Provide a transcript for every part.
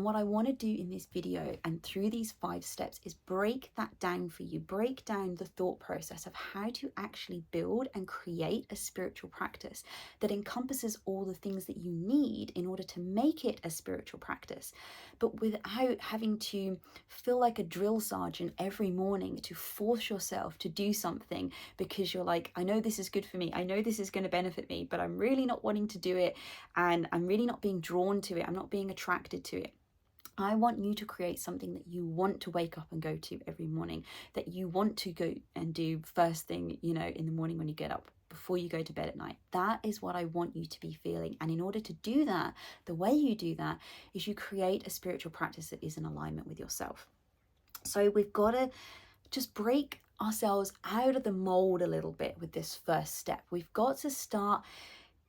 What I want to do in this video and through these 5 steps is break that down for you, break down the thought process of how to actually build and create a spiritual practice that encompasses all the things that you need in order to make it a spiritual practice, but without having to feel like a drill sergeant every morning to force yourself to do something because you're like, I know this is good for me, I know this is going to benefit me, but I'm really not wanting to do it and I'm really not being drawn to it, I'm not being attracted to it. I want you to create something that you want to wake up and go to every morning, that you want to go and do first thing, in the morning when you get up, before you go to bed at night. That is what I want you to be feeling. And in order to do that, the way you do that is you create a spiritual practice that is in alignment with yourself. So we've got to just break ourselves out of the mold a little bit with this first step. We've got to start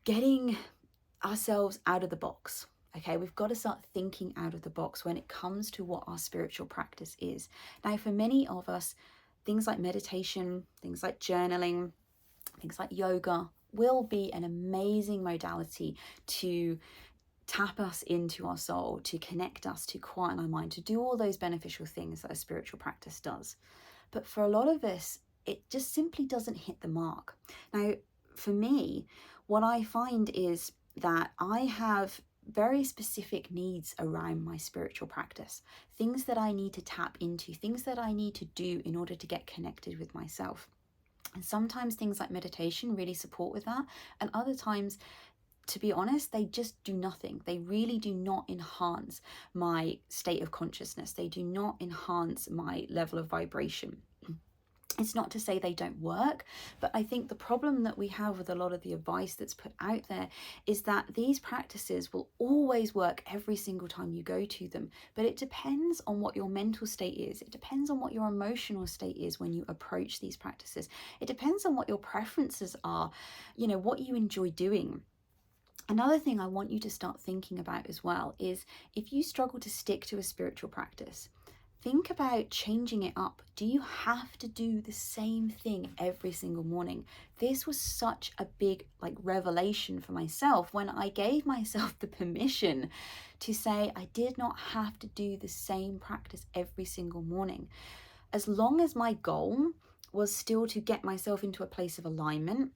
getting ourselves out of the box. Okay, we've got to start thinking out of the box when it comes to what our spiritual practice is. Now, for many of us, things like meditation, things like journaling, things like yoga will be an amazing modality to tap us into our soul, to connect us, to quieten our mind, to do all those beneficial things that a spiritual practice does. But for a lot of us, it just simply doesn't hit the mark. Now, for me, what I find is that I have very specific needs around my spiritual practice, things that I need to tap into, things that I need to do in order to get connected with myself. And sometimes things like meditation really support with that, and other times, to be honest, they just do nothing. They really do not enhance my state of consciousness. They do not enhance my level of vibration. It's not to say they don't work, but I think the problem that we have with a lot of the advice that's put out there is that these practices will always work every single time you go to them. But it depends on what your mental state is. It depends on what your emotional state is when you approach these practices. It depends on what your preferences are, what you enjoy doing. Another thing I want you to start thinking about as well is if you struggle to stick to a spiritual practice, think about changing it up. Do you have to do the same thing every single morning? This was such a big revelation for myself when I gave myself the permission to say I did not have to do the same practice every single morning. As long as my goal was still to get myself into a place of alignment,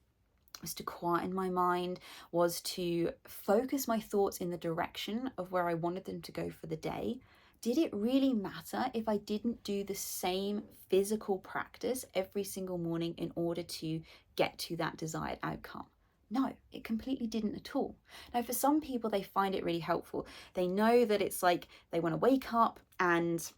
was to quieten my mind, was to focus my thoughts in the direction of where I wanted them to go for the day. Did it really matter if I didn't do the same physical practice every single morning in order to get to that desired outcome? No, it completely didn't at all. Now, for some people, they find it really helpful. They know that it's like they want to wake up and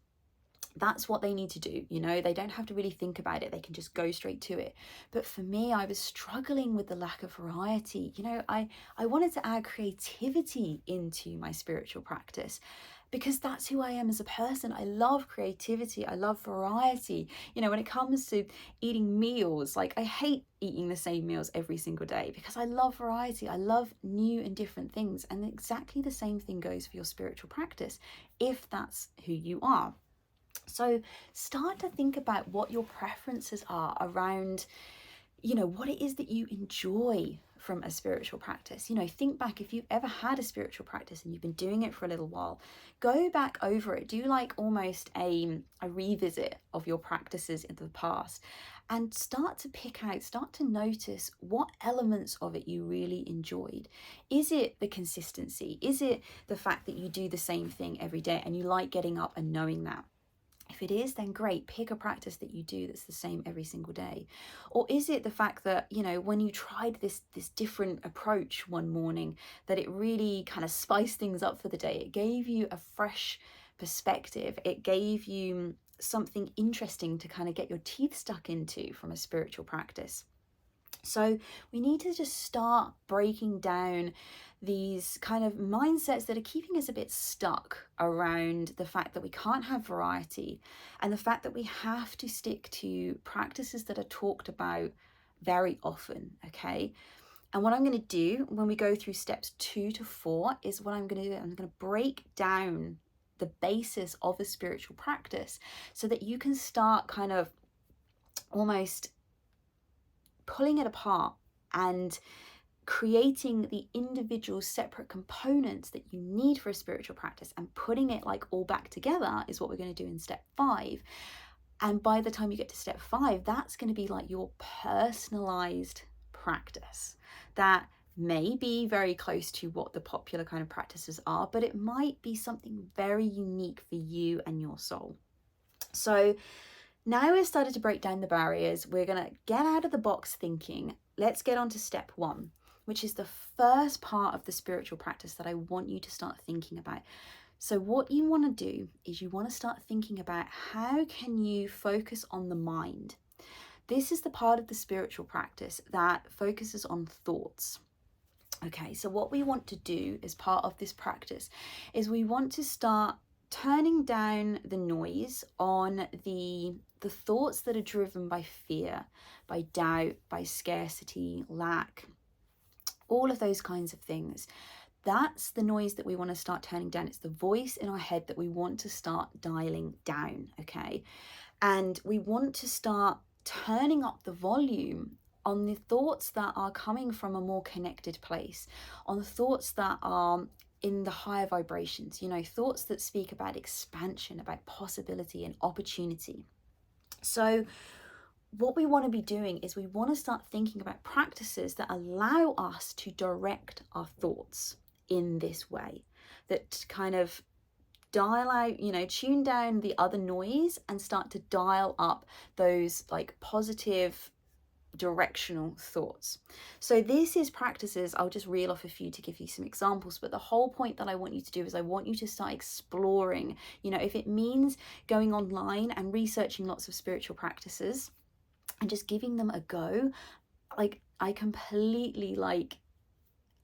that's what they need to do. They don't have to really think about it. They can just go straight to it. But for me, I was struggling with the lack of variety. I wanted to add creativity into my spiritual practice because that's who I am as a person. I love creativity. I love variety. When it comes to eating meals, I hate eating the same meals every single day because I love variety. I love new and different things. And exactly the same thing goes for your spiritual practice, if that's who you are. So start to think about what your preferences are around, what it is that you enjoy from a spiritual practice. Think back, if you've ever had a spiritual practice and you've been doing it for a little while, go back over it. Do almost a revisit of your practices in the past and start to notice what elements of it you really enjoyed. Is it the consistency? Is it the fact that you do the same thing every day and you like getting up and knowing that? If it is, then great, pick a practice that you do that's the same every single day. Or is it the fact that, when you tried this different approach one morning, that it really kind of spiced things up for the day? It gave you a fresh perspective. It gave you something interesting to kind of get your teeth stuck into from a spiritual practice. So we need to just start breaking down these kind of mindsets that are keeping us a bit stuck around the fact that we can't have variety and the fact that we have to stick to practices that are talked about very often, okay? And what I'm going to do when we go through steps 2 to 4 is what I'm going to do. I'm going to break down the basis of a spiritual practice so that you can start kind of almost pulling it apart and creating the individual separate components that you need for a spiritual practice and putting it like all back together is what we're going to do in step 5. And by the time you get to step 5, that's going to be like your personalized practice that may be very close to what the popular kind of practices are, but it might be something very unique for you and your soul. So now we've started to break down the barriers, we're going to get out of the box thinking. Let's get on to step 1, which is the first part of the spiritual practice that I want you to start thinking about. So what you want to do is you want to start thinking about how can you focus on the mind. This is the part of the spiritual practice that focuses on thoughts. Okay, so what we want to do as part of this practice is we want to start turning down the noise on the thoughts that are driven by fear, by doubt, by scarcity, lack, all of those kinds of things. That's the noise that we want to start turning down. It's the voice in our head that we want to start dialing down, okay? And we want to start turning up the volume on the thoughts that are coming from a more connected place, on the thoughts that are in the higher vibrations, you know, thoughts that speak about expansion, about possibility and opportunity. So what we want to be doing is we want to start thinking about practices that allow us to direct our thoughts in this way, that kind of dial out, you know, tune down the other noise and start to dial up those like positive directional thoughts. So this is practices, I'll just reel off a few to give you some examples, but the whole point that I want you to do is I want you to start exploring, you know, if it means going online and researching lots of spiritual practices and just giving them a go, like I completely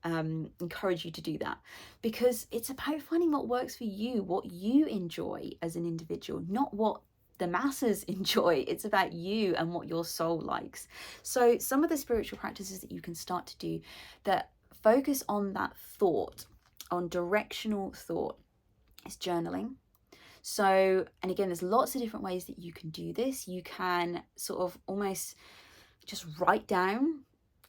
encourage you to do that, because it's about finding what works for you, what you enjoy as an individual, not what the masses enjoy. It's about you and what your soul likes. So some of the spiritual practices that you can start to do that focus on that thought, on directional thought, is journaling. So, and again, there's lots of different ways that you can do this. You can sort of almost just write down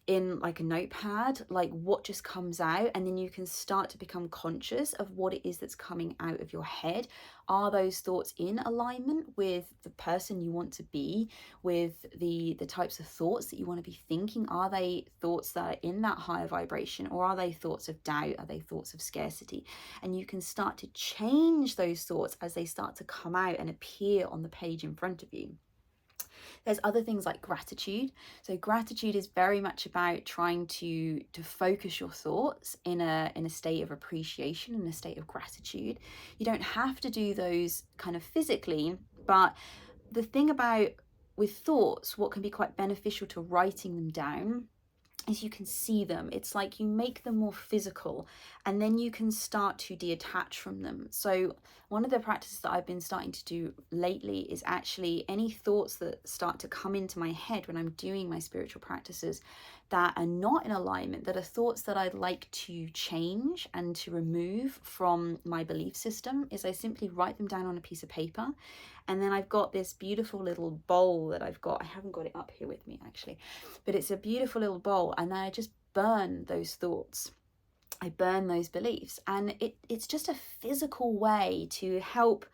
in like a notepad like what just comes out, and then you can start to become conscious of what it is that's coming out of your head. Are those thoughts in alignment with the person you want to be, with the types of thoughts that you want to be thinking? Are they thoughts that are in that higher vibration, or are they thoughts of doubt? Are they thoughts of scarcity? And you can start to change those thoughts as they start to come out and appear on the page in front of you. There's other things like gratitude. So gratitude is very much about trying to focus your thoughts in a state of appreciation, in a state of gratitude. You don't have to do those kind of physically, but the thing about with thoughts, what can be quite beneficial to writing them down is you can see them. It's like you make them more physical, and then you can start to detach from them. So one of the practices that I've been starting to do lately is actually any thoughts that start to come into my head when I'm doing my spiritual practices that are not in alignment, that are thoughts that I'd like to change and to remove from my belief system, is I simply write them down on a piece of paper. And then I've got this beautiful little bowl that I've got. I haven't got it up here with me actually, but it's a beautiful little bowl. And then I just burn those thoughts. I burn those beliefs. And it's just a physical way to help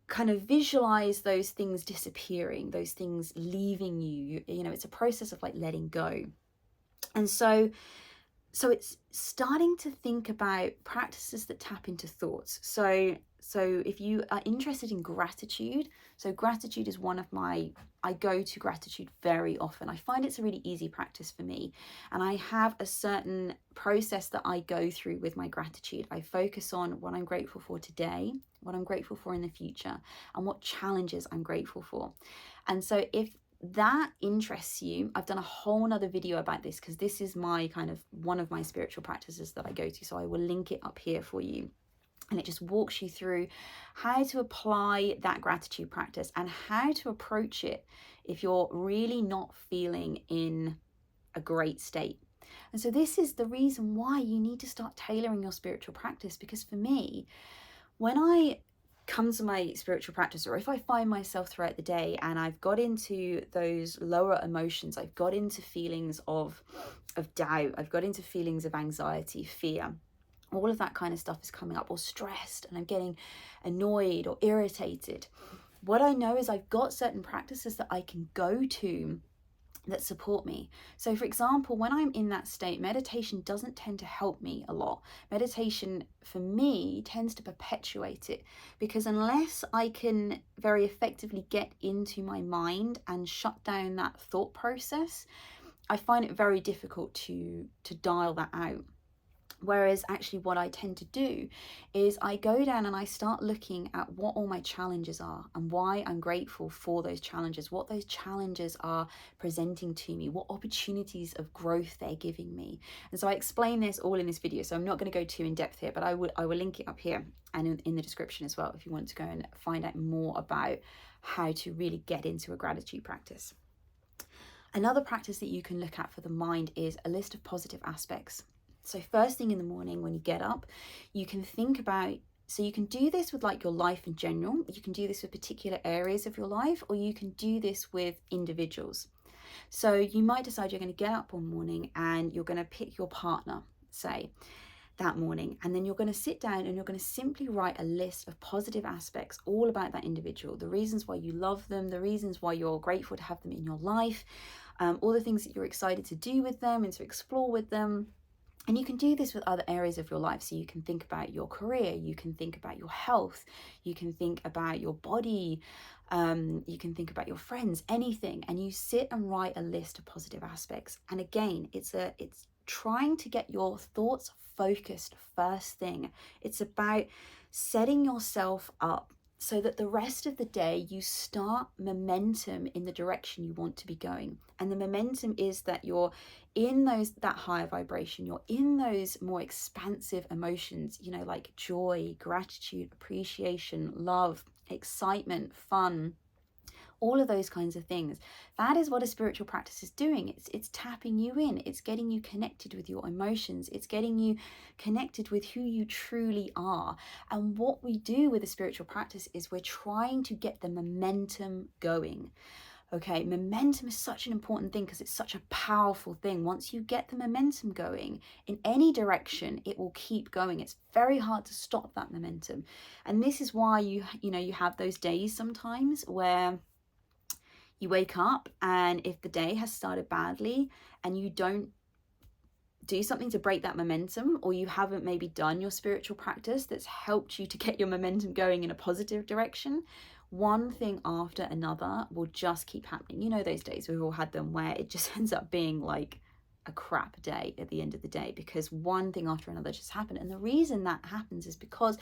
kind of visualize those things disappearing, those things leaving you. You know, it's a process of like letting go. And so it's starting to think about practices that tap into thoughts. So if you are interested in gratitude, so gratitude is one of I go to gratitude very often. I find it's a really easy practice for me. And I have a certain process that I go through with my gratitude. I focus on what I'm grateful for today, what I'm grateful for in the future, and what challenges I'm grateful for. And so if that interests you, I've done a whole nother video about this, because this is my kind of one of my spiritual practices that I go to. So I will link it up here for you. And it just walks you through how to apply that gratitude practice and how to approach it if you're really not feeling in a great state. And so this is the reason why you need to start tailoring your spiritual practice. Because for me, when I come to my spiritual practice, or if I find myself throughout the day and I've got into those lower emotions, I've got into feelings of of doubt. I've got into feelings of anxiety, fear. All of that kind of stuff is coming up, or stressed, and I'm getting annoyed or irritated. What I know is I've got certain practices that I can go to that support me. So for example, when I'm in that state, meditation doesn't tend to help me a lot. Meditation for me tends to perpetuate it, because unless I can very effectively get into my mind and shut down that thought process, I find it very difficult to dial that out. Whereas actually what I tend to do is I go down and I start looking at what all my challenges are and why I'm grateful for those challenges, what those challenges are presenting to me, what opportunities of growth they're giving me. And so I explain this all in this video, so I'm not going to go too in depth here, but I will link it up here and in the description as well if you want to go and find out more about how to really get into a gratitude practice. Another practice that you can look at for the mind is a list of positive aspects. So first thing in the morning when you get up, you can think about, so you can do this with like your life in general, you can do this with particular areas of your life, or you can do this with individuals. So you might decide you're going to get up one morning and you're going to pick your partner, say, that morning, and then you're going to sit down and you're going to simply write a list of positive aspects all about that individual, the reasons why you love them, the reasons why you're grateful to have them in your life, all the things that you're excited to do with them and to explore with them. And you can do this with other areas of your life. So you can think about your career, you can think about your health, you can think about your body, you can think about your friends, anything. And you sit and write a list of positive aspects. And again, it's trying to get your thoughts focused first thing. It's about setting yourself up so that the rest of the day you start momentum in the direction you want to be going. And the momentum is that you're in that higher vibration, you're in those more expansive emotions, like joy, gratitude, appreciation, love, excitement, fun, all of those kinds of things. That is what a spiritual practice is doing. It's tapping you in. It's getting you connected with your emotions. It's getting you connected with who you truly are. And what we do with a spiritual practice is we're trying to get the momentum going. Okay, momentum is such an important thing because it's such a powerful thing. Once you get the momentum going in any direction, it will keep going. It's very hard to stop that momentum. And this is why you have those days sometimes where you wake up and if the day has started badly and you don't do something to break that momentum, or you haven't maybe done your spiritual practice that's helped you to get your momentum going in a positive direction, one thing after another will just keep happening. Those days, we've all had them, where it just ends up being like a crap day at the end of the day because one thing after another just happened. And the reason that happens is because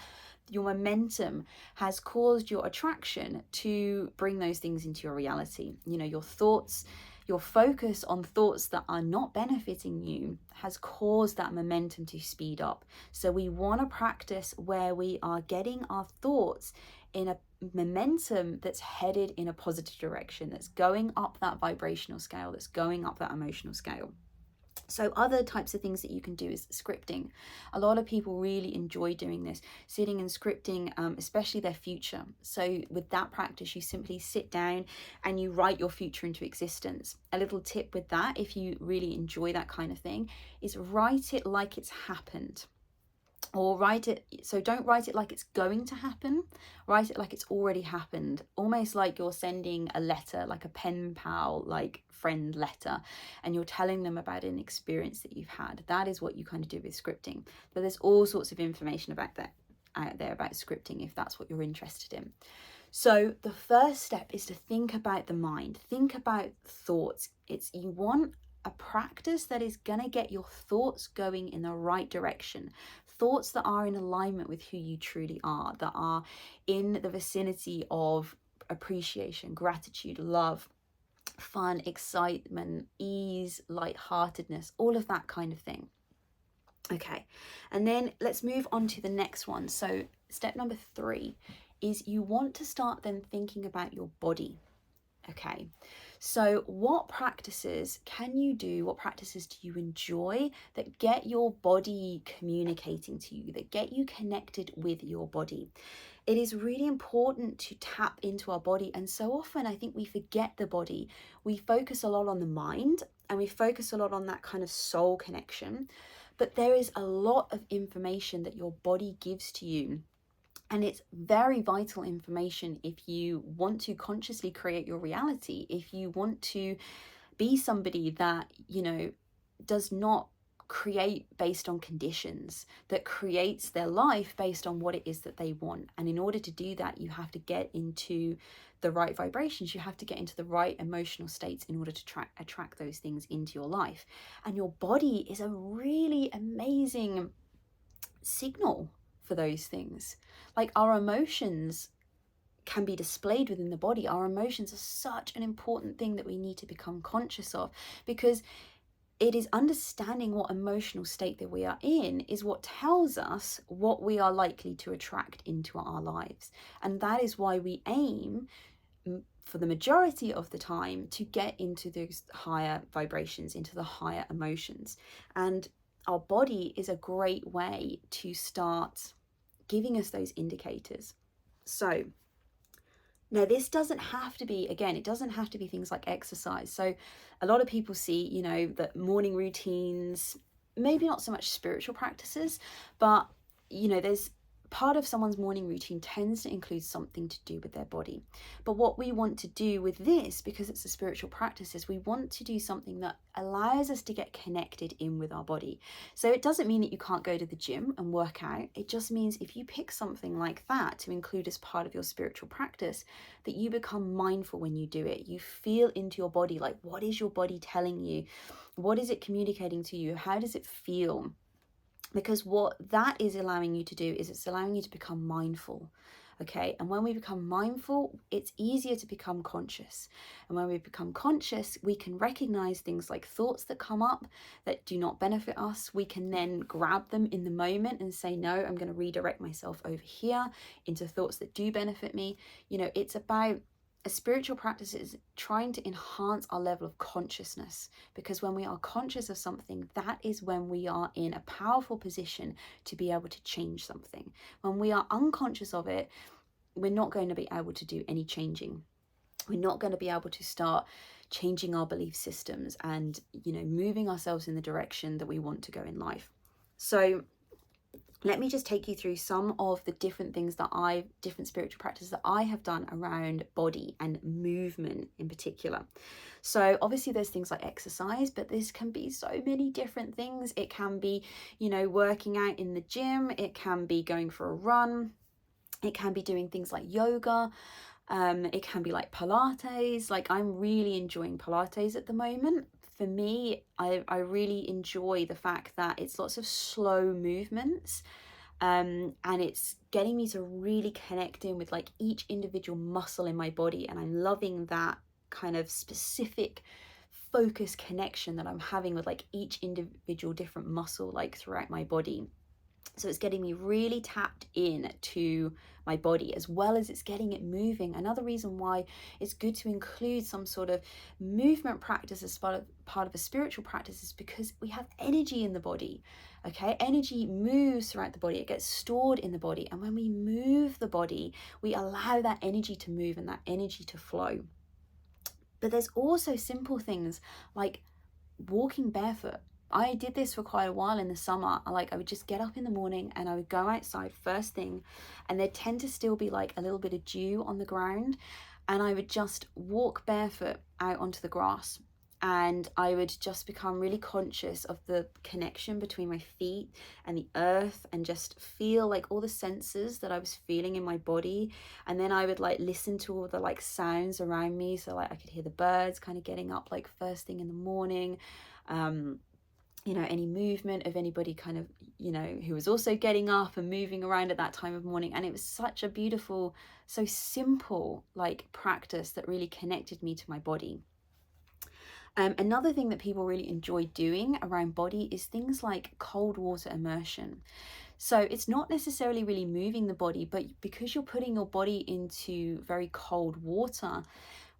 your momentum has caused your attraction to bring those things into your reality. Your thoughts, your focus on thoughts that are not benefiting you has caused that momentum to speed up. So we want to practice where we are getting our thoughts in a momentum that's headed in a positive direction, that's going up that vibrational scale, that's going up that emotional scale. So other types of things that you can do is scripting. A lot of people really enjoy doing this, sitting and scripting, especially their future. So with that practice, you simply sit down and you write your future into existence. A little tip with that, if you really enjoy that kind of thing, is write it like it's happened. Or write it, so don't write it like it's going to happen, write it like it's already happened, almost like you're sending a letter, like a pen pal, like friend letter, and you're telling them about an experience that you've had. That is what you kind of do with scripting. But there's all sorts of information about that out there about scripting if that's what you're interested in. So the first step is to think about the mind, think about thoughts. You want a practice that is going to get your thoughts going in the right direction. Thoughts that are in alignment with who you truly are, that are in the vicinity of appreciation, gratitude, love, fun, excitement, ease, lightheartedness, all of that kind of thing. Okay, and then let's move on to the next one. So step number 3 is you want to start then thinking about your body. Okay, so what practices can you do? What practices do you enjoy that get your body communicating to you, that get you connected with your body? It is really important to tap into our body. And so often I think we forget the body. We focus a lot on the mind and we focus a lot on that kind of soul connection. But there is a lot of information that your body gives to you. And it's very vital information if you want to consciously create your reality, if you want to be somebody that, does not create based on conditions, that creates their life based on what it is that they want. And in order to do that, you have to get into the right vibrations, you have to get into the right emotional states in order to attract those things into your life. And your body is a really amazing signal for those things. Like, our emotions can be displayed within the body. Our emotions are such an important thing that we need to become conscious of, because it is understanding what emotional state that we are in is what tells us what we are likely to attract into our lives. And that is why we aim, for the majority of the time, to get into those higher vibrations, into the higher emotions. And our body is a great way to start giving us those indicators. So now, this doesn't have to be, again, it doesn't have to be things like exercise. So a lot of people see, that morning routines, maybe not so much spiritual practices, but, there's part of someone's morning routine tends to include something to do with their body. But what we want to do with this, because it's a spiritual practice, is we want to do something that allows us to get connected in with our body. So it doesn't mean that you can't go to the gym and work out. It just means if you pick something like that to include as part of your spiritual practice, that you become mindful when you do it. You feel into your body, like, what is your body telling you? What is it communicating to you? How does it feel? Because what that is allowing you to do is it's allowing you to become mindful. Okay, and when we become mindful, it's easier to become conscious. And when we become conscious, we can recognize things like thoughts that come up that do not benefit us. We can then grab them in the moment and say, no, I'm going to redirect myself over here into thoughts that do benefit me. It's about, a spiritual practice is trying to enhance our level of consciousness, because when we are conscious of something, that is when we are in a powerful position to be able to change something. When we are unconscious of it, we're not going to be able to do any changing. We're not going to be able to start changing our belief systems and, moving ourselves in the direction that we want to go in life. So let me just take you through some of the different things different spiritual practices that I have done around body and movement in particular. So obviously there's things like exercise, but this can be so many different things. It can be, working out in the gym. It can be going for a run. It can be doing things like yoga. It can be like Pilates. Like, I'm really enjoying Pilates at the moment. For me, I really enjoy the fact that it's lots of slow movements, and it's getting me to really connect in with like each individual muscle in my body. And I'm loving that kind of specific focus connection that I'm having with like each individual different muscle, like throughout my body. So it's getting me really tapped in to my body, as well as it's getting it moving. Another reason why it's good to include some sort of movement practice as part of a spiritual practice is because we have energy in the body. Okay, energy moves throughout the body. It gets stored in the body. And when we move the body, we allow that energy to move and that energy to flow. But there's also simple things like walking barefoot. I did this for quite a while in the summer. I would just get up in the morning and I would go outside first thing, and there'd tend to still be like a little bit of dew on the ground, and I would just walk barefoot out onto the grass, and I would just become really conscious of the connection between my feet and the earth, and just feel like all the senses that I was feeling in my body. And then I would like listen to all the like sounds around me, so like I could hear the birds kind of getting up like first thing in the morning, any movement of anybody kind of, who was also getting up and moving around at that time of morning. And it was such a beautiful, so simple like practice that really connected me to my body. Another thing that people really enjoy doing around body is things like cold water immersion. So it's not necessarily really moving the body, but because you're putting your body into very cold water,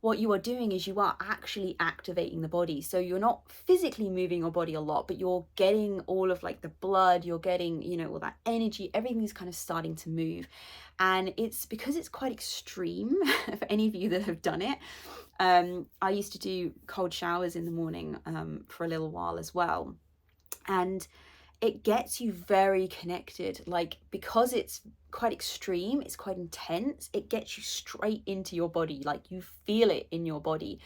what you are doing is you are actually activating the body. So you're not physically moving your body a lot, but you're getting all of like the blood, you're getting, you know, all that energy, everything's kind of starting to move. And it's because it's quite extreme for any of you that have done it. I used to do cold showers in the morning for a little while as well. And it gets you very connected, like, because it's quite extreme, it's quite intense, it gets you straight into your body, like you feel it in your body.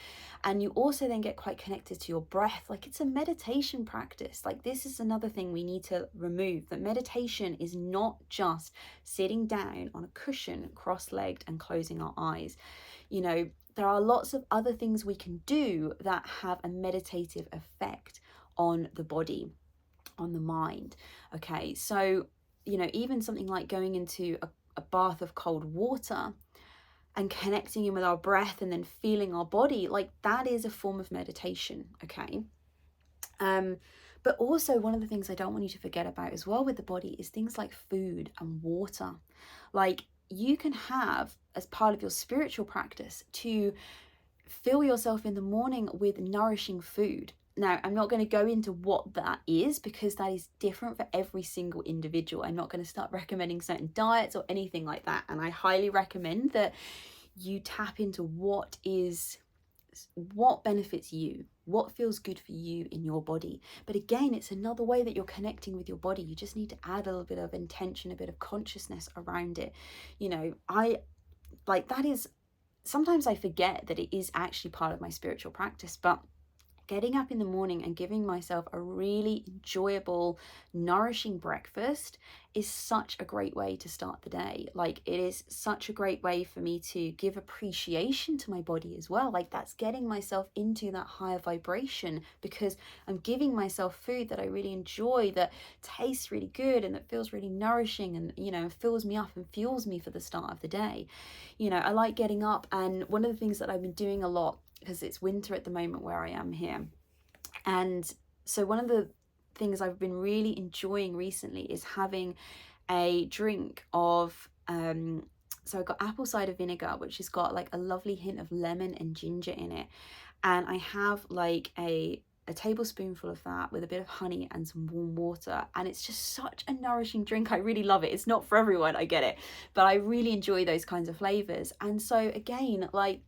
And you also then get quite connected to your breath, like it's a meditation practice. Like, this is another thing we need to remove, that meditation is not just sitting down on a cushion cross-legged and closing our eyes. You know, there are lots of other things we can do that have a meditative effect on the body, on the mind. Okay, so, you know, even something like going into a bath of cold water and connecting in with our breath and then feeling our body, like that is a form of meditation. Okay. But also, one of the things I don't want you to forget about as well with the body is things like food and water. Like, you can have, as part of your spiritual practice, to fill yourself in the morning with nourishing food. Now, I'm not going to go into what that is because that is different for every single individual. I'm not going to start recommending certain diets or anything like that. And I highly recommend that you tap into what benefits you, what feels good for you in your body. But again, it's another way that you're connecting with your body. You just need to add a little bit of intention, a bit of consciousness around it. You know, that is, sometimes I forget that it is actually part of my spiritual practice, but getting up in the morning and giving myself a really enjoyable, nourishing breakfast is such a great way to start the day. Like, it is such a great way for me to give appreciation to my body as well. Like, that's getting myself into that higher vibration because I'm giving myself food that I really enjoy, that tastes really good and that feels really nourishing and, you know, fills me up and fuels me for the start of the day. You know, I like getting up, and one of the things that I've been doing a lot, because it's winter at the moment where I am here. And so one of the things I've been really enjoying recently is having a drink of, so I've got apple cider vinegar, which has got like a lovely hint of lemon and ginger in it. And I have like a tablespoonful of that with a bit of honey and some warm water, and it's just such a nourishing drink. I really love it. It's not for everyone, I get it, but I really enjoy those kinds of flavors. And so again, like,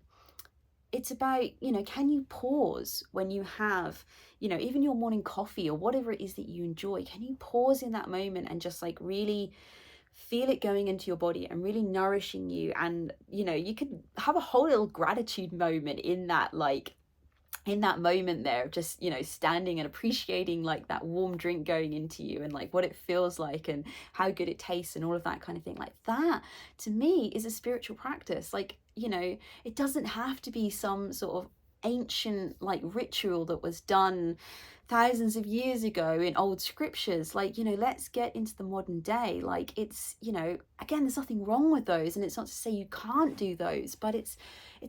it's about, you know, can you pause when you have, you know, even your morning coffee or whatever it is that you enjoy? Can you pause in that moment and just like really feel it going into your body and really nourishing you? And, you know, you could have a whole little gratitude moment in that, like, in that moment there of just, you know, standing and appreciating like that warm drink going into you and like what it feels like and how good it tastes and all of that kind of thing. Like, that to me is a spiritual practice. Like, you know, it doesn't have to be some sort of ancient like ritual that was done thousands of years ago in old scriptures. Like, you know, let's get into the modern day. Like, it's, you know, again, there's nothing wrong with those, and it's not to say you can't do those, but it's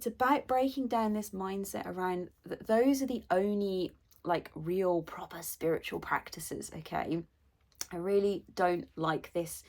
about breaking down this mindset around that those are the only like real proper spiritual practices. Okay, I really don't like this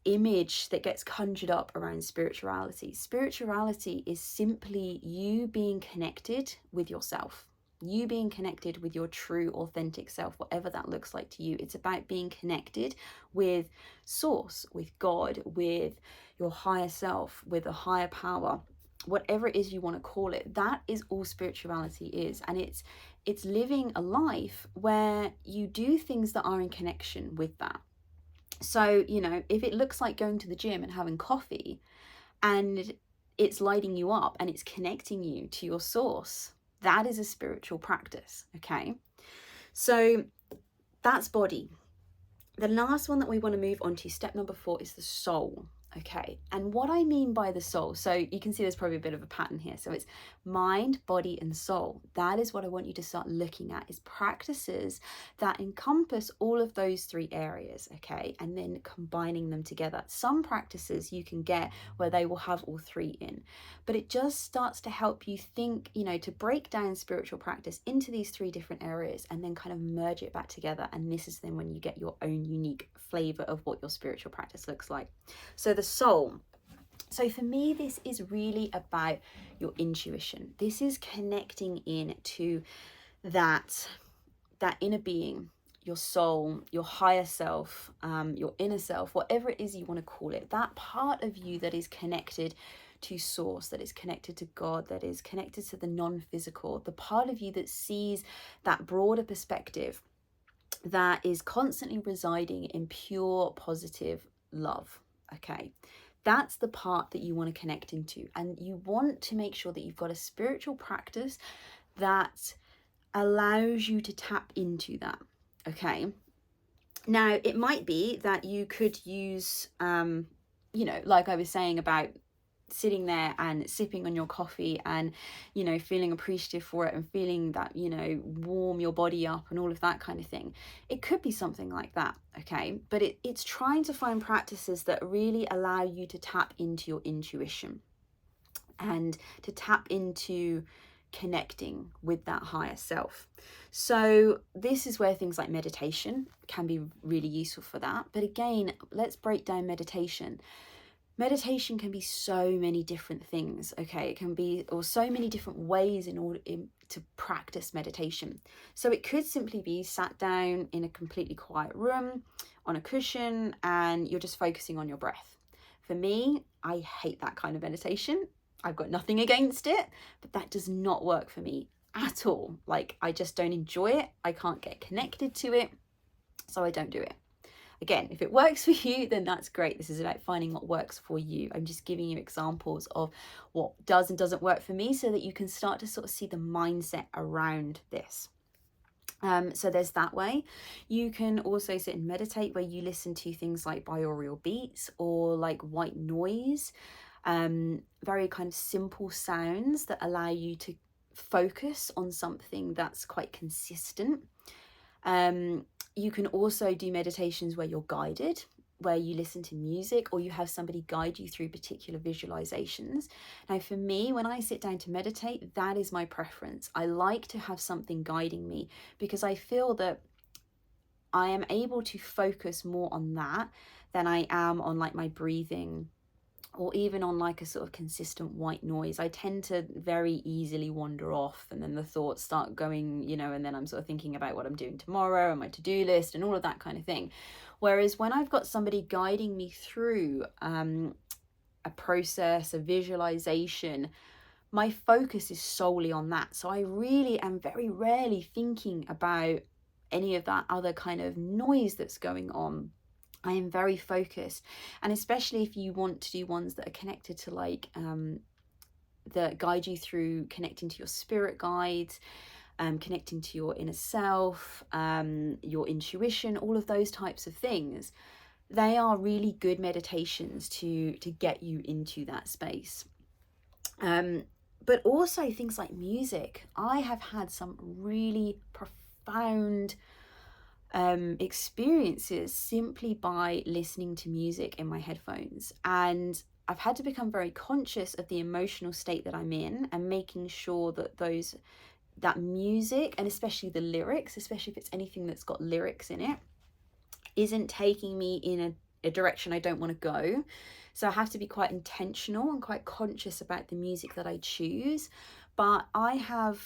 image that gets conjured up around spirituality. Spirituality is simply you being connected with yourself, you being connected with your true authentic self, whatever that looks like to you. It's about being connected with source, with God, with your higher self, with a higher power, whatever it is you want to call it. That is all spirituality is. And it's living a life where you do things that are in connection with that. So, you know, if it looks like going to the gym and having coffee and it's lighting you up and it's connecting you to your source, that is a spiritual practice. Okay, so that's body. The last one that we want to move on to, step number 4, is the soul. Okay, and what I mean by the soul, so you can see there's probably a bit of a pattern here. So it's mind, body, and soul. That is what I want you to start looking at, is practices that encompass all of those 3 areas, okay, and then combining them together. Some practices you can get where they will have all 3 in, but it just starts to help you think, you know, to break down spiritual practice into these 3 different areas and then kind of merge it back together. And this is then when you get your own unique flavor of what your spiritual practice looks like. So the soul. So for me, this is really about your intuition. This is connecting in to that inner being, your soul, your higher self, your inner self, whatever it is you want to call it, that part of you that is connected to source, that is connected to God, that is connected to the non-physical, the part of you that sees that broader perspective, that is constantly residing in pure positive love. Okay, that's the part that you want to connect into, and you want to make sure that you've got a spiritual practice that allows you to tap into that. Okay, now it might be that you could use like I was saying about sitting there and sipping on your coffee and feeling appreciative for it and feeling that warm your body up and all of that kind of thing. It could be something like that. Okay, but it's trying to find practices that really allow you to tap into your intuition and to tap into connecting with that higher self. So this is where things like meditation can be really useful for that. But again, let's break down meditation. Meditation can be so many different things. Okay, it can be, or so many different ways in order to practice meditation. So it could simply be sat down in a completely quiet room on a cushion and you're just focusing on your breath. For me, I hate that kind of meditation. I've got nothing against it, but that does not work for me at all. Like, I just don't enjoy it. I can't get connected to it, so I don't do it. Again, if it works for you, then that's great. This is about finding what works for you. I'm just giving you examples of what does and doesn't work for me so that you can start to sort of see the mindset around this. So there's that way. You can also sit and meditate where you listen to things like binaural beats or like white noise, very kind of simple sounds that allow you to focus on something that's quite consistent. You can also do meditations where you're guided, where you listen to music or you have somebody guide you through particular visualizations. Now, for me, when I sit down to meditate, that is my preference. I like to have something guiding me because I feel that I am able to focus more on that than I am on like my breathing or even on like a sort of consistent white noise. I tend to very easily wander off and then the thoughts start going, and then I'm sort of thinking about what I'm doing tomorrow and my to-do list and all of that kind of thing. Whereas when I've got somebody guiding me through a process, a visualization, my focus is solely on that. So I really am very rarely thinking about any of that other kind of noise that's going on. I am very focused, and especially if you want to do ones that are connected to like that guide you through connecting to your spirit guides, connecting to your inner self, your intuition, all of those types of things. They are really good meditations to get you into that space. But also things like music. I have had some really profound experiences simply by listening to music in my headphones, and I've had to become very conscious of the emotional state that I'm in and making sure that that music, and especially the lyrics, especially if it's anything that's got lyrics in it, isn't taking me in a direction I don't want to go. So I have to be quite intentional and quite conscious about the music that I choose. But I have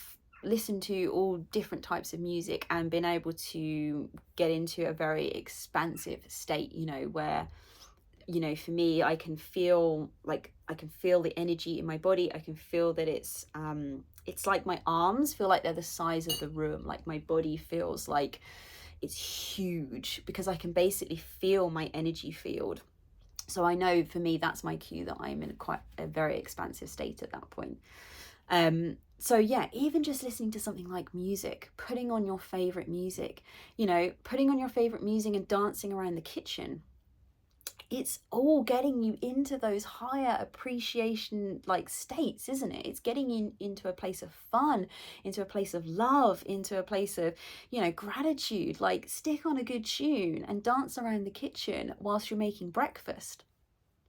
listened to all different types of music and been able to get into a very expansive state, where, for me, I can feel the energy in my body. I can feel that it's like my arms feel like they're the size of the room. Like my body feels like it's huge because I can basically feel my energy field. So I know for me, that's my cue that I'm in quite a very expansive state at that point. So yeah, even just listening to something like music, putting on your favorite music, putting on your favorite music and dancing around the kitchen, it's all getting you into those higher appreciation like states, isn't it? It's getting you into a place of fun, into a place of love, into a place of, gratitude. Like, stick on a good tune and dance around the kitchen whilst you're making breakfast.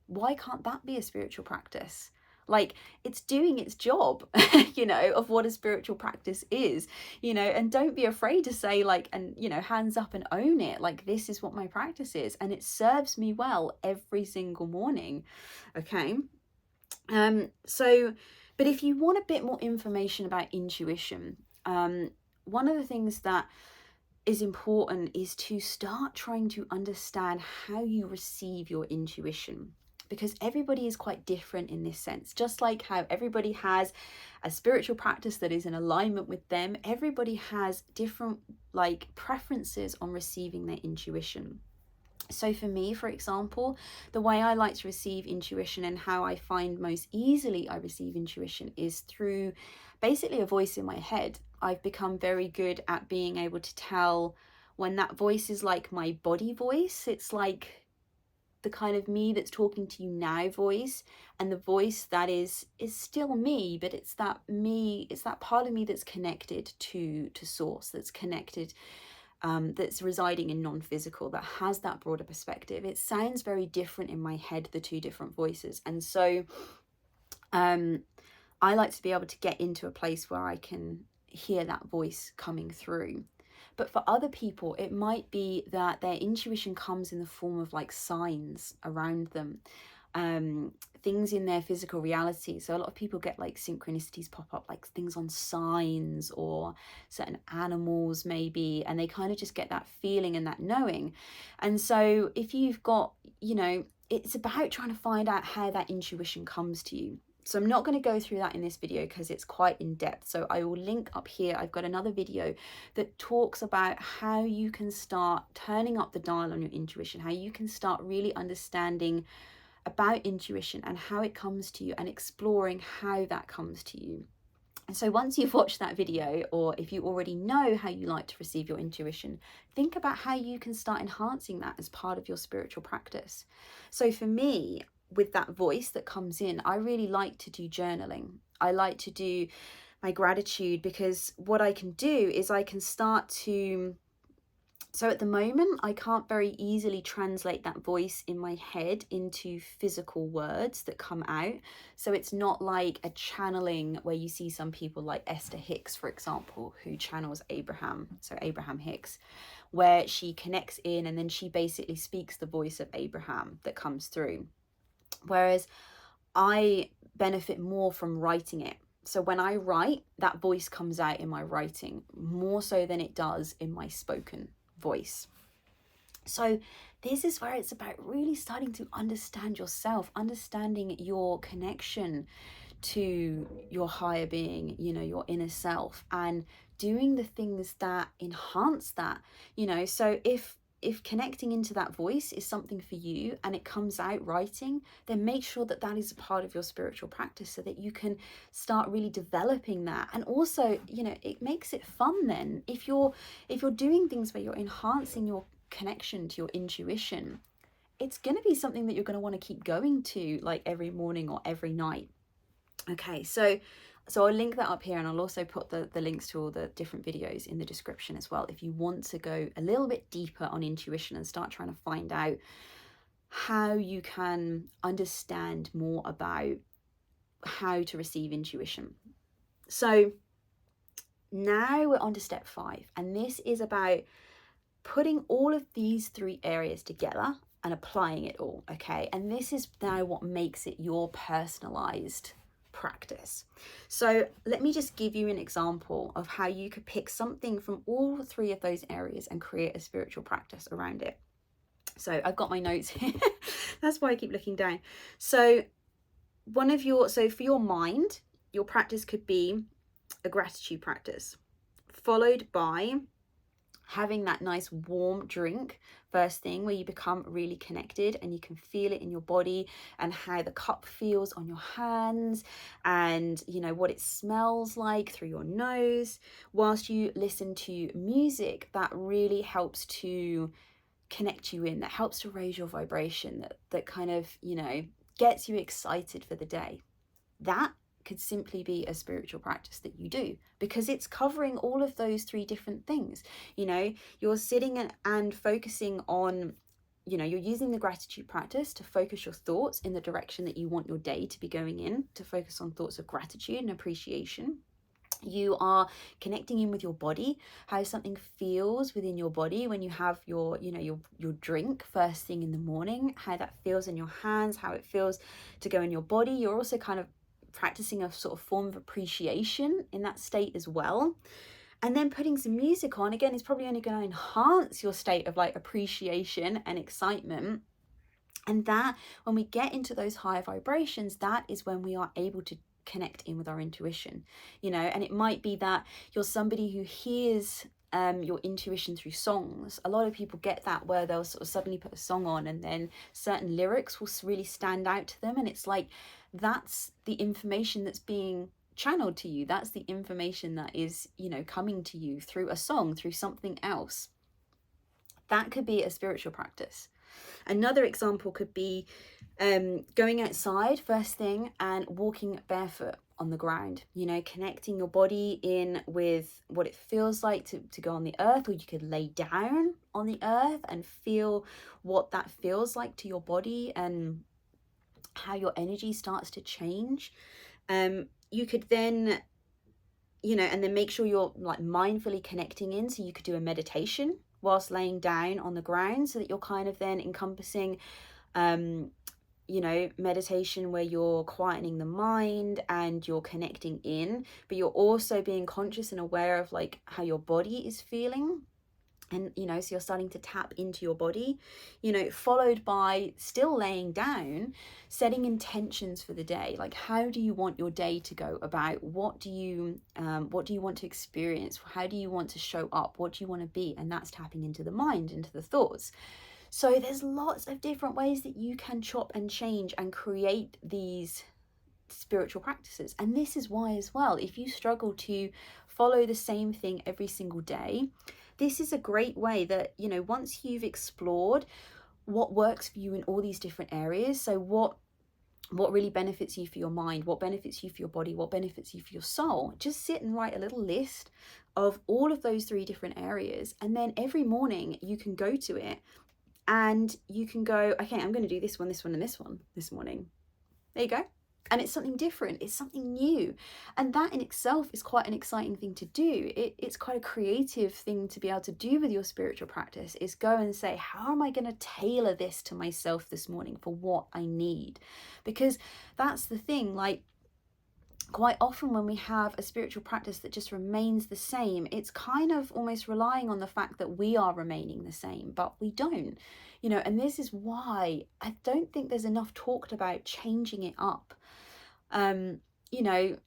Why can't that be a spiritual practice? Like, it's doing its job, of what a spiritual practice is, and don't be afraid to say like, and, hands up and own it. Like, this is what my practice is and it serves me well every single morning. Okay. But if you want a bit more information about intuition, one of the things that is important is to start trying to understand how you receive your intuition, because everybody is quite different in this sense. Just like how everybody has a spiritual practice that is in alignment with them, everybody has different like preferences on receiving their intuition. So for me, for example, the way I like to receive intuition and how I find most easily I receive intuition is through basically a voice in my head. I've become very good at being able to tell when that voice is like my body voice. It's like the kind of me that's talking to you now voice, and the voice that is still me, but it's that me, it's that part of me that's connected to source, that's connected, that's residing in non-physical, that has that broader perspective. It sounds very different in my head, the two different voices. And so I like to be able to get into a place where I can hear that voice coming through. But for other people, it might be that their intuition comes in the form of like signs around them, things in their physical reality. So a lot of people get like synchronicities pop up, like things on signs or certain animals maybe, and they kind of just get that feeling and that knowing. And so if you've got, it's about trying to find out how that intuition comes to you. So I'm not going to go through that in this video because it's quite in depth. So I will link up here. I've got another video that talks about how you can start turning up the dial on your intuition, how you can start really understanding about intuition and how it comes to you, and exploring how that comes to you. And so once you've watched that video, or if you already know how you like to receive your intuition, think about how you can start enhancing that as part of your spiritual practice. So for me, with that voice that comes in, I really like to do journaling. I like to do my gratitude, because what I can do is I can start to, so at the moment, I can't very easily translate that voice in my head into physical words that come out. So it's not like a channeling where you see some people like Esther Hicks, for example, who channels Abraham. So Abraham Hicks, where she connects in and then she basically speaks the voice of Abraham that comes through. Whereas I benefit more from writing it. So when I write, that voice comes out in my writing more so than it does in my spoken voice. So this is where it's about really starting to understand yourself, understanding your connection to your higher being, your inner self, and doing the things that enhance that. So if connecting into that voice is something for you and it comes out writing, then make sure that that is a part of your spiritual practice so that you can start really developing that. And also, it makes it fun then. If you're doing things where you're enhancing your connection to your intuition, it's going to be something that you're going to want to keep going to, like every morning or every night. Okay, so I'll link that up here, and I'll also put the links to all the different videos in the description as well, if you want to go a little bit deeper on intuition and start trying to find out how you can understand more about how to receive intuition. So now we're on to step 5, and this is about putting all of these 3 areas together and applying it all, okay? And this is now what makes it your personalized practice. So let me just give you an example of how you could pick something from all 3 of those areas and create a spiritual practice around it. So I've got my notes here. That's why I keep looking down. So for your mind, your practice could be a gratitude practice, followed by having that nice warm drink first thing, where you become really connected and you can feel it in your body and how the cup feels on your hands, and what it smells like through your nose, whilst you listen to music that really helps to connect you in, that helps to raise your vibration, that kind of gets you excited for the day. That could simply be a spiritual practice that you do, because it's covering all of those 3 different things. You're sitting and focusing on, you're using the gratitude practice to focus your thoughts in the direction that you want your day to be going in, to focus on thoughts of gratitude and appreciation. You are connecting in with your body, how something feels within your body when you have your, you know, your drink first thing in the morning, how that feels in your hands, how it feels to go in your body. You're also kind of practicing a sort of form of appreciation in that state as well. And then putting some music on, again, is probably only going to enhance your state of like appreciation and excitement. And that, when we get into those higher vibrations, that is when we are able to connect in with our intuition, you know. And it might be that you're somebody who hears your intuition through songs. A lot of people get that, where they'll sort of suddenly put a song on and then certain lyrics will really stand out to them, and it's like that's the information that's being channeled to you. That's the information that is, you know, coming to you through a song, through something else. That could be a spiritual practice. Another example could be going outside first thing and walking barefoot on the ground, you know, connecting your body in with what it feels like to go on the earth, or you could lay down on the earth and feel what that feels like to your body and how your energy starts to change. You could then, you know, and then make sure you're like mindfully connecting in. So you could do a meditation whilst laying down on the ground, so that you're kind of then encompassing you know, meditation where you're quietening the mind and you're connecting in, but you're also being conscious and aware of like how your body is feeling. And, you know, so you're starting to tap into your body, you know, followed by still laying down, setting intentions for the day. Like, how do you want your day to go about? What do you want to experience? How do you want to show up? What do you want to be? And that's tapping into the mind, into the thoughts. So there's lots of different ways that you can chop and change and create these spiritual practices. And this is why as well, if you struggle to follow the same thing every single day, this is a great way that, you know, once you've explored what works for you in all these different areas, so what really benefits you for your mind, what benefits you for your body, what benefits you for your soul, just sit and write a little list of all of those 3 different areas. And then every morning you can go to it and you can go, okay, I'm going to do this one, this one, and this one this morning. There you go. And it's something different, it's something new. And that in itself is quite an exciting thing to do. It's quite a creative thing to be able to do with your spiritual practice, is go and say, how am I going to tailor this to myself this morning for what I need? Because that's the thing, like, quite often when we have a spiritual practice that just remains the same, it's kind of almost relying on the fact that we are remaining the same, but we don't, you know. And this is why I don't think there's enough talked about changing it up. You know,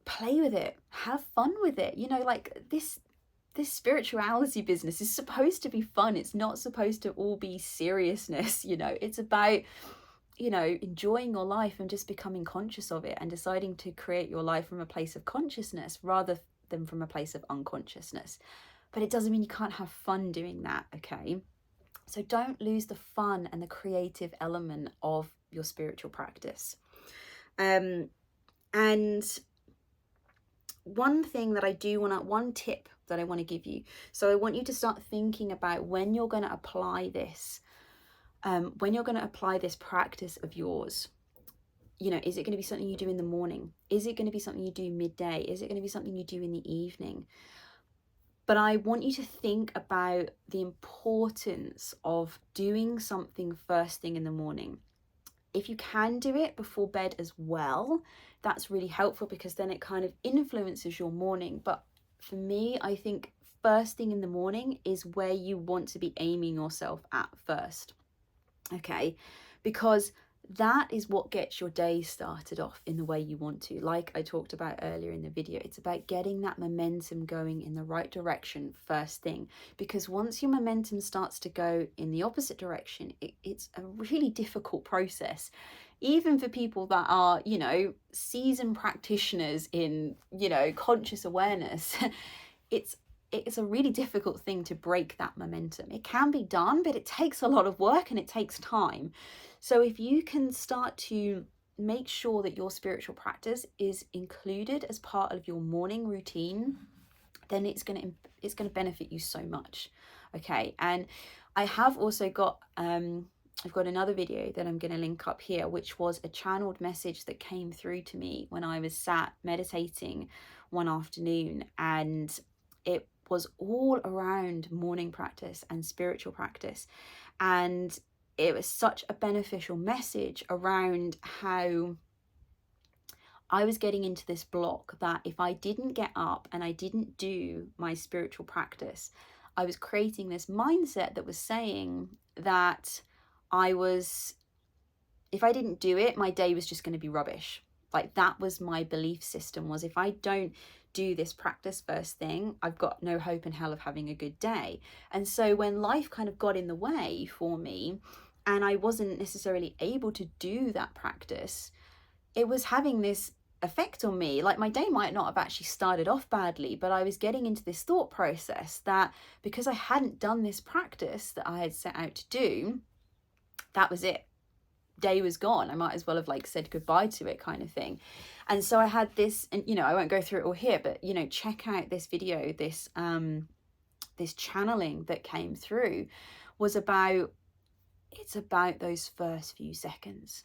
play with it, have fun with it, you know, like this spirituality business is supposed to be fun. It's not supposed to all be seriousness, you know. It's about, you know, enjoying your life and just becoming conscious of it and deciding to create your life from a place of consciousness rather than from a place of unconsciousness. But it doesn't mean you can't have fun doing that, okay? So don't lose the fun and the creative element of your spiritual practice. And one thing that one tip that I want to give you, so I want you to start thinking about when you're going to apply this. When you're going to apply this practice of yours, you know, is it going to be something you do in the morning? Is it going to be something you do midday? Is it going to be something you do in the evening? But I want you to think about the importance of doing something first thing in the morning. If you can do it before bed as well, that's really helpful, because then it kind of influences your morning. But for me, I think first thing in the morning is where you want to be aiming yourself at first. Okay, because that is what gets your day started off in the way you want to. Like I talked about earlier in the video, it's about getting that momentum going in the right direction first thing. Because once your momentum starts to go in the opposite direction, it's a really difficult process. Even for people that are, you know, seasoned practitioners in, you know, conscious awareness, it's a really difficult thing to break that momentum. It can be done, but it takes a lot of work and it takes time. So if you can start to make sure that your spiritual practice is included as part of your morning routine, then it's going to benefit you so much. Okay, and I have also got I've got another video that I'm going to link up here, which was a channeled message that came through to me when I was sat meditating one afternoon, and it was all around morning practice and spiritual practice. And it was such a beneficial message around how I was getting into this block that if I didn't get up and I didn't do my spiritual practice, I was creating this mindset that was saying that if I didn't do it, my day was just going to be rubbish. Like, that was my belief system, was if I don't do this practice first thing, I've got no hope in hell of having a good day. And so when life kind of got in the way for me and I wasn't necessarily able to do that practice, it was having this effect on me. Like, my day might not have actually started off badly, but I was getting into this thought process that because I hadn't done this practice that I had set out to do, that was it. Day was gone. I might as well have like said goodbye to it, kind of thing. And so I had this, and I won't go through it all here, but check out this video. This channeling that came through was it's about those first few seconds.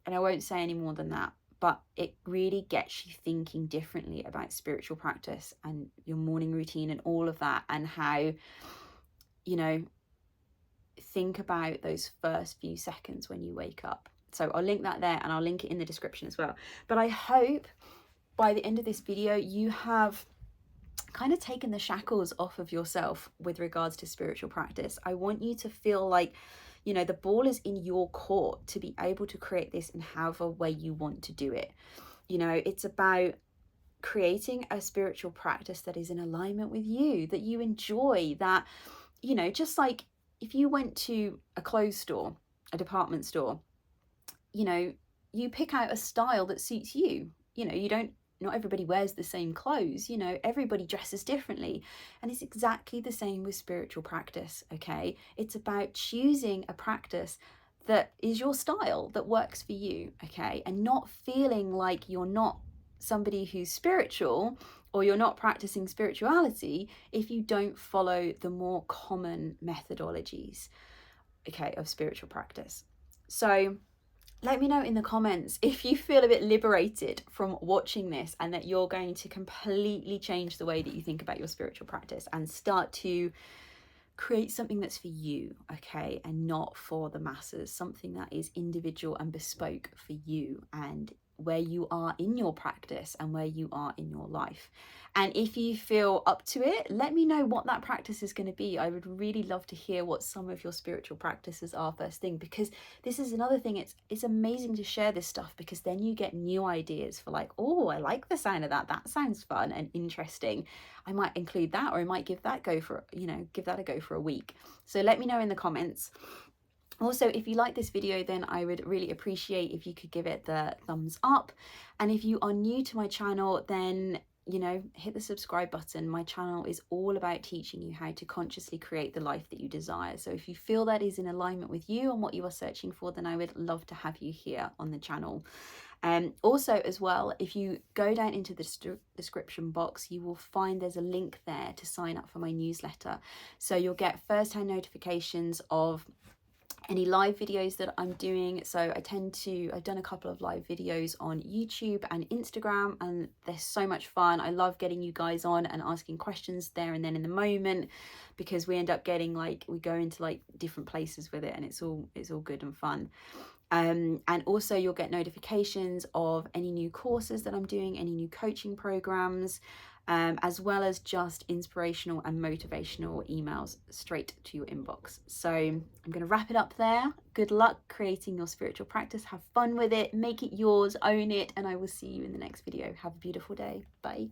And I won't say any more than that, but it really gets you thinking differently about spiritual practice and your morning routine and all of that, and how, think about those first few seconds when you wake up. So I'll link that there, and I'll link it in the description as well. But I hope by the end of this video, you have kind of taken the shackles off of yourself with regards to spiritual practice. I want you to feel like, the ball is in your court to be able to create this in however way you want to do it. It's about creating a spiritual practice that is in alignment with you, that you enjoy, that, just like if you went to a clothes store, a department store, you pick out a style that suits you. Not everybody wears the same clothes, everybody dresses differently. And it's exactly the same with spiritual practice, okay? It's about choosing a practice that is your style, that works for you, okay? And not feeling like you're not somebody who's spiritual, or you're not practicing spirituality if you don't follow the more common methodologies, okay, of spiritual practice. So let me know in the comments if you feel a bit liberated from watching this, and that you're going to completely change the way that you think about your spiritual practice and start to create something that's for you, okay, and not for the masses, something that is individual and bespoke for you and where you are in your practice and where you are in your life. And if you feel up to it, let me know what that practice is going to be. I would really love to hear what some of your spiritual practices are first thing, because this is another thing. It's amazing to share this stuff, because then you get new ideas for like, oh, I like the sound of that. That sounds fun and interesting. I might include that, or I might give that a go for a week. So let me know in the comments. Also, if you like this video, then I would really appreciate if you could give it the thumbs up. And if you are new to my channel, then hit the subscribe button. My channel is all about teaching you how to consciously create the life that you desire. So if you feel that is in alignment with you and what you are searching for, then I would love to have you here on the channel. Also, as well, if you go down into the description box, you will find there's a link there to sign up for my newsletter. So you'll get first-hand notifications of any live videos that I'm doing. So I've done a couple of live videos on YouTube and Instagram, and they're so much fun. I love getting you guys on and asking questions there and then in the moment, because we end up getting we go into different places with it, and it's all good and fun. And also you'll get notifications of any new courses that I'm doing, any new coaching programs, as well as just inspirational and motivational emails straight to your inbox. So I'm going to wrap it up there. Good luck creating your spiritual practice. Have fun with it, make it yours, own it, and I will see you in the next video. Have a beautiful day. Bye.